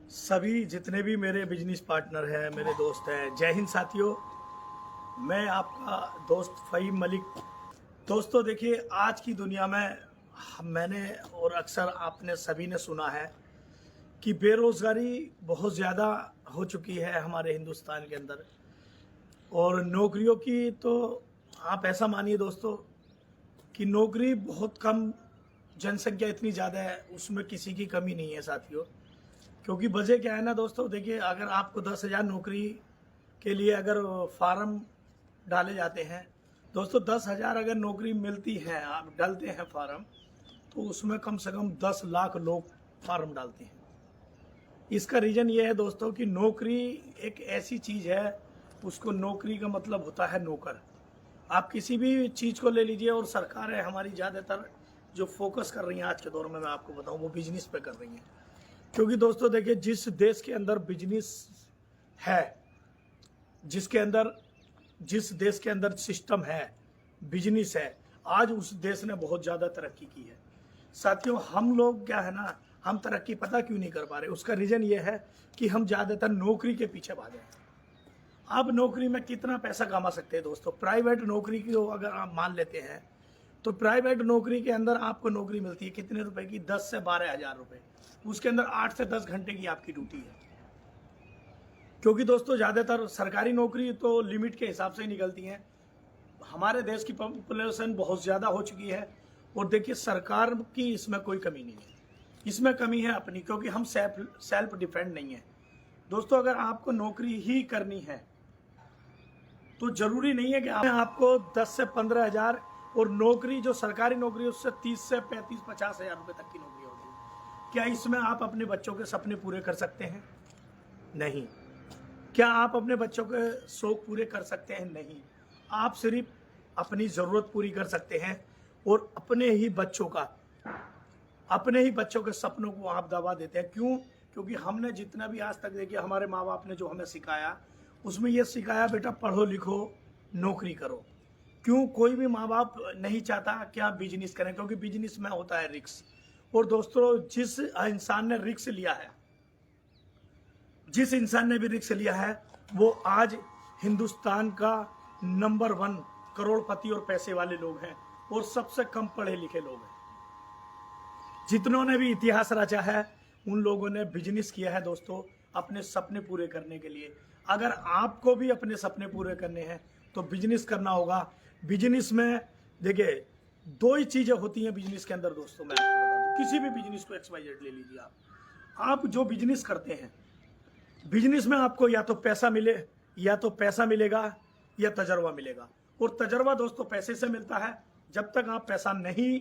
सभी जितने भी मेरे बिजनेस पार्टनर हैं, मेरे दोस्त हैं, जय हिंद साथियों। मैं आपका दोस्त फ़हीम मलिक। दोस्तों देखिए, आज की दुनिया में मैंने और अक्सर आपने सभी ने सुना है कि बेरोज़गारी बहुत ज़्यादा हो चुकी है हमारे हिंदुस्तान के अंदर। और नौकरियों की तो आप ऐसा मानिए दोस्तों कि नौकरी बहुत कम, जनसंख्या इतनी ज़्यादा है, उसमें किसी की कमी नहीं है साथियों। क्योंकि वजह क्या है ना दोस्तों, देखिए अगर आपको 10,000 नौकरी के लिए अगर फार्म डाले जाते हैं दोस्तों, 10,000 अगर नौकरी मिलती है, आप डालते हैं फार्म, तो उसमें कम से कम 10 लाख लोग फार्म डालते हैं। इसका रीज़न ये है दोस्तों कि नौकरी एक ऐसी चीज़ है, उसको नौकरी का मतलब होता है नौकर। आप किसी भी चीज़ को ले लीजिए, और सरकारें हमारी ज़्यादातर जो फोकस कर रही हैं आज के दौर में, मैं आपको बताऊं, वो बिजनेस पे कर रही हैं। क्योंकि दोस्तों देखिए, जिस देश के अंदर बिजनेस है, जिस देश के अंदर सिस्टम है, बिजनेस है, आज उस देश ने बहुत ज़्यादा तरक्की की है साथियों। हम लोग क्या है ना, हम तरक्की पता क्यों नहीं कर पा रहे? उसका रीज़न ये है कि हम ज़्यादातर नौकरी के पीछे भागे हैं। अब नौकरी में कितना पैसा कमा सकते हैं दोस्तों? प्राइवेट नौकरी को अगर आप मान लेते हैं, तो प्राइवेट नौकरी के अंदर आपको नौकरी मिलती है कितने रुपए की? 10 से 12,000 रुपए। उसके अंदर 8 से 10 घंटे की आपकी ड्यूटी है। क्योंकि दोस्तों ज़्यादातर सरकारी नौकरी तो लिमिट के हिसाब से ही निकलती हैं। हमारे देश की पॉपुलेशन बहुत ज़्यादा हो चुकी है, और देखिए सरकार की इसमें कोई कमी नहीं है। इसमें कमी है अपनी, क्योंकि हम सेल्फ डिफेंड नहीं है दोस्तों। अगर आपको नौकरी ही करनी है तो जरूरी नहीं है कि आपको 10 से 15,000, और नौकरी जो सरकारी नौकरी है उससे 30 से 35, 50,000 रुपए तक की नौकरी होती है। क्या इसमें आप अपने बच्चों के सपने पूरे कर सकते हैं? नहीं। क्या आप अपने बच्चों के शौक पूरे कर सकते हैं? नहीं। आप सिर्फ अपनी ज़रूरत पूरी कर सकते हैं, और अपने ही बच्चों के सपनों को आप दबा देते हैं। क्यों? क्योंकि हमने जितना भी आज तक देखिए, हमारे माँ बाप ने जो हमें सिखाया, उसमें यह सिखाया बेटा पढ़ो लिखो नौकरी करो। क्यों? कोई भी माँ बाप नहीं चाहता कि आप बिजनेस करें, क्योंकि बिजनेस में होता है रिस्क। और दोस्तों, जिस इंसान ने रिस्क लिया है, वो आज हिंदुस्तान का नंबर 1 करोड़पति और पैसे वाले लोग हैं, और सबसे कम पढ़े लिखे लोग हैं। जितनों ने भी इतिहास रचा है, उन लोगों ने बिजनेस किया है दोस्तों, अपने सपने पूरे करने के लिए। अगर आपको भी अपने सपने पूरे करने हैं तो बिजनेस करना होगा। बिजनेस में देखिए, 2 ही चीजें होती हैं बिजनेस के अंदर दोस्तों। मैं आपको बता दूं, किसी भी बिजनेस को XYZ ले लीजिए आप जो बिजनेस करते हैं, बिजनेस में आपको या तो पैसा मिलेगा या तजर्बा मिलेगा। और तजर्बा दोस्तों पैसे से मिलता है। जब तक आप पैसा नहीं